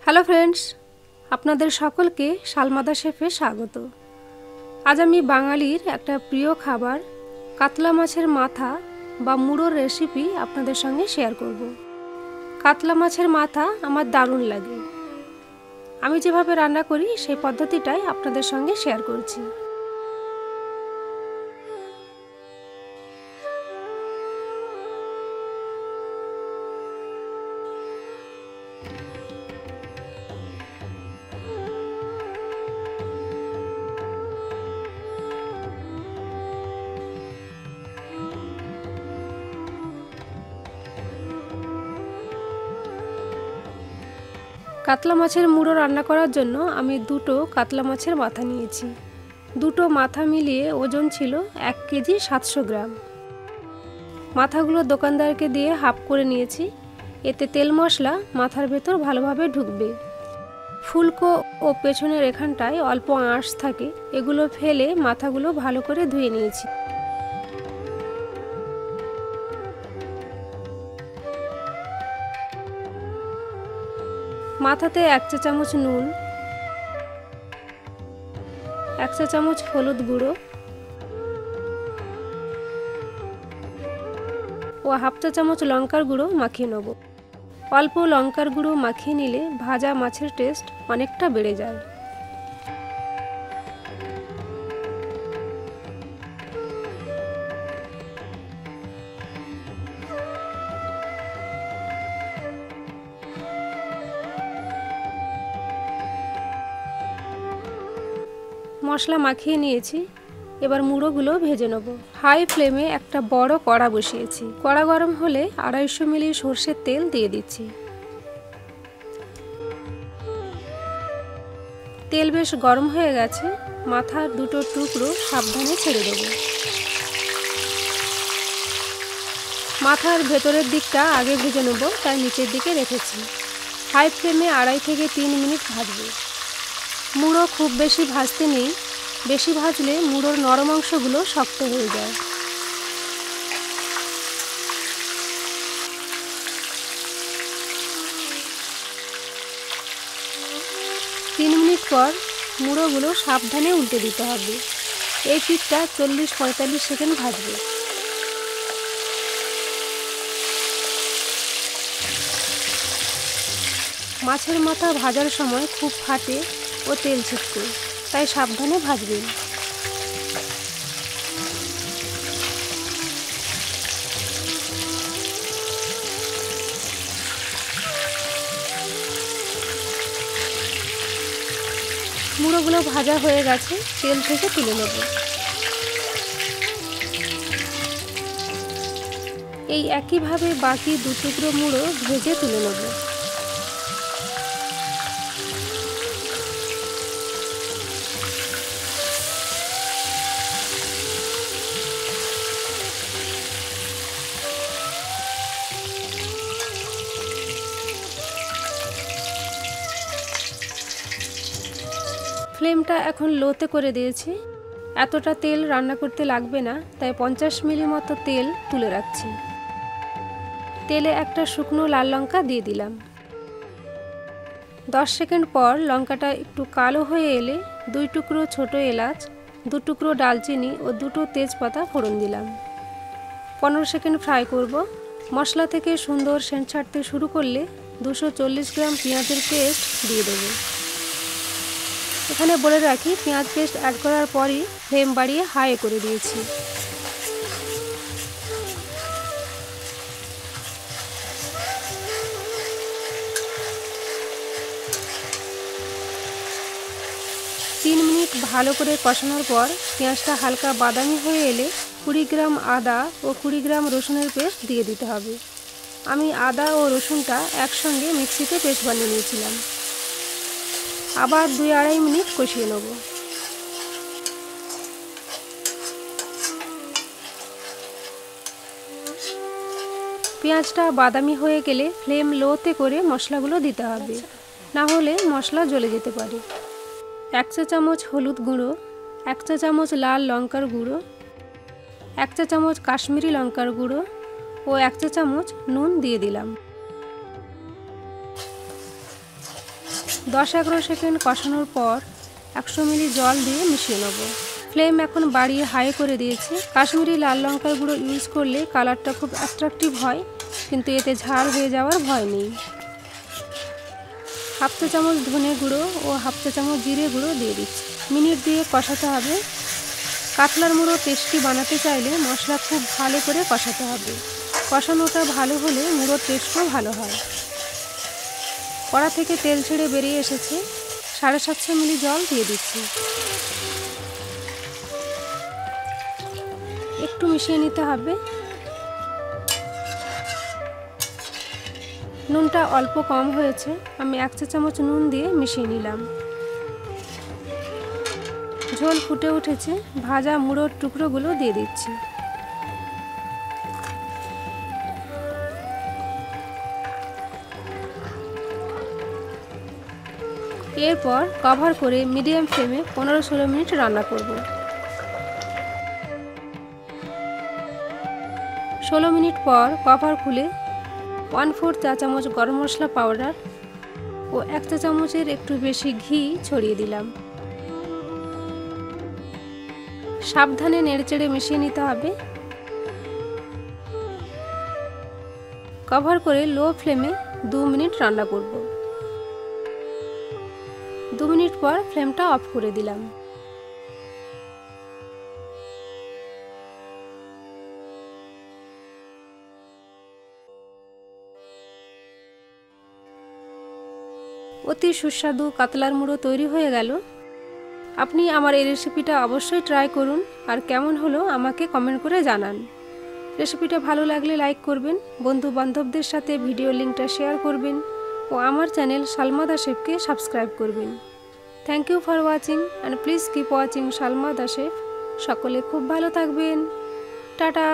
Hello friends, আপনাদের সকলকে শালমাদা শেফে স্বাগত। আজ আমি বাঙালির একটা প্রিয় খাবার কাতলা মাছের মাথা বা মুড়োর রেসিপি আপনাদের সঙ্গে শেয়ার করব। কাতলা মাছের মাথা আমার দারুণ লাগে। আমি যেভাবে রান্না করি সেই পদ্ধতিটাই আপনাদের সঙ্গে শেয়ার করছি। কাতলা মাছের মুড়ো রান্না করার জন্য আমি দুটো কাতলা মাছের মাথা নিয়েছি। দুটো মাথা মিলিয়ে ওজন ছিল 1 কেজি 700 গ্রাম। মাথাগুলো দোকানদারকে দিয়ে হাফ করে নিয়েছি। এতে তেল মশলা মাথার ভেতর ভালোভাবে ঢুকবে। ফুলকো ও পেছনের এখানটায় অল্প আঁশ থাকে, এগুলো ফেলে মাথাগুলো ভালো করে ধুয়ে নিয়েছি। মাথাতে 1 চা চামচ নুন, 1 চা চামচ হলুদ গুঁড়ো ও হাফ চা চামচ লঙ্কার গুঁড়ো মাখিয়ে নেব। অল্প লঙ্কার গুঁড়ো মাখিয়ে নিলে ভাজা মাছের টেস্ট অনেকটা বেড়ে যায়। মশলা মাখিয়ে নিয়েছি, এবার মুড়োগুলো ভেজে নেব। হাই ফ্লেমে একটা বড় কড়া বসিয়েছি। কড়া গরম হলে 250 মিলি সরষের তেল দিয়ে দিচ্ছি। তেল বেশ গরম হয়ে গেছে, মাথার দুটো টুকরো সাবধানে ছেড়ে দেব। মাথার ভেতরের দিকটা আগে ভেজে নেব, তাই নিচের দিকে রেখেছি। হাই ফ্লেমে 2.5 থেকে 3 মিনিট ভাজবো। মুড়ো খুব বেশি ভাজতে নেই, বেশি ভাজলে মুড়োর নরম অংশগুলো শক্ত হয়ে যায়। তিন মিনিট পর মুড়োগুলো সাবধানে উল্টে দিতে হবে। এই পিঠটা 40-45 সেকেন্ড ভাজবে। মাছের মাথা ভাজার সময় খুব ফাটে ও তেল ছিটকে, তাই সাবধানে ভাজবেন। মুড়োগুলো ভাজা হয়ে গেছে, তেল থেকে তুলে নেব। এই একইভাবে বাকি 2 টুকরো মুড়ো ভেজে তুলে নেব। ফ্লেমটা এখন লোতে করে দিয়েছি। এতটা তেল রান্না করতে লাগবে না, তাই 50 মিলি মতো তেল তুলে রাখছি। তেলে একটা শুকনো লাল লঙ্কা দিয়ে দিলাম। 10 সেকেন্ড পর লঙ্কাটা একটু কালো হয়ে এলে 2 টুকরো ছোট এলাচ, 2 টুকরো ডালচিনি ও 2টো তেজপাতা ফোড়ন দিলাম। 15 সেকেন্ড ফ্রাই করব। মশলা থেকে সুন্দর সেন্ট ছাড়তে শুরু করলে 240 গ্রাম পেঁয়াজের পেস্ট দিয়ে দেবো। এখানে বলে রাখি, পেঁয়াজ পেস্ট অ্যাড করার পরই ফ্লেম বাড়িয়ে হাই করে দিয়েছি। তিন মিনিট ভালো করে কষানোর পর পেঁয়াজটা হালকা বাদামি হয়ে এলে 20 গ্রাম আদা ও 20 গ্রাম রসুনের পেস্ট দিয়ে দিতে হবে। আমি আদা ও রসুনটা একসঙ্গে মিক্সিতে পেস্ট বানিয়ে নিয়েছিলাম। আবার 2-2.5 মিনিট কষিয়ে নেব। পেঁয়াজটা বাদামি হয়ে গেলে ফ্লেম লোতে করে মশলাগুলো দিতে হবে, না হলে মশলা জ্বলে যেতে পারে। 1 চা চামচ হলুদ গুঁড়ো, 1 চা চামচ লাল লঙ্কার গুঁড়ো, 1 চা চামচ কাশ্মীরি লঙ্কার গুঁড়ো ও 1 চা চামচ নুন দিয়ে দিলাম। 10-11 সেকেন্ড কষানোর পর 100 মিলি জল দিয়ে মিশিয়ে নেব। ফ্লেম এখন বাড়িয়ে হাই করে দিয়েছি। কাশ্মীরি লাল লঙ্কার গুঁড়ো ইউজ করলে কালারটা খুব অ্যাট্রাকটিভ হয়, কিন্তু এতে ঝাল হয়ে যাওয়ার ভয় নেই। হাফ চা চামচ ধনে গুঁড়ো ও হাফ চা চামচ জিরে গুঁড়ো দিয়ে দিচ্ছি। মিনিট দিয়ে কষাতে হবে। কাতলার মুড়ো টেস্টি বানাতে চাইলে মশলা খুব ভালো করে কষাতে হবে। কষানোটা ভালো হলে মুড়োর টেস্টও ভালো হয়। কড়া থেকে তেল ছেড়ে বেরিয়ে এসেছে। 750 মিলি জল দিয়ে দিচ্ছি। একটু মিশিয়ে নিতে হবে। নুনটা অল্প কম হয়েছে, আমি 1 চা চামচ নুন দিয়ে মিশিয়ে নিলাম। ঝোল ফুটে উঠেছে, ভাজা মুড়োর টুকরোগুলো দিয়ে দিচ্ছি। এরপর কভার করে মিডিয়াম ফ্লেমে 15-16 মিনিট রান্না করব। 16 মিনিট পর কভার খুলে 1/4 চা চামচ গরম মশলা পাউডার ও 1 চা চামচের একটু বেশি ঘি ছড়িয়ে দিলাম। সাবধানে নেড়েচেড়ে মিশিয়ে নিতে হবে। কভার করে লো ফ্লেমে 2 মিনিট রান্না করব। 2 মিনিট পর ফ্লেমটা অফ করে দিলাম। অতি সুস্বাদু কাতলার মুড়ো তৈরি হয়ে গেল। আপনি আমার এই রেসিপিটা অবশ্যই ট্রাই করুন, আর কেমন হলো আমাকে কমেন্ট করে জানান। রেসিপিটা ভালো লাগলে লাইক করবেন, বন্ধু বান্ধবদের সাথে ভিডিও লিঙ্কটা শেয়ার করবেন ও আমার চ্যানেল সালমা দা শেফকে সাবস্ক্রাইব করবেন। Thank you for watching and please keep watching Salma the chef. সকলে খুব ভালো থাকবেন। টাটা।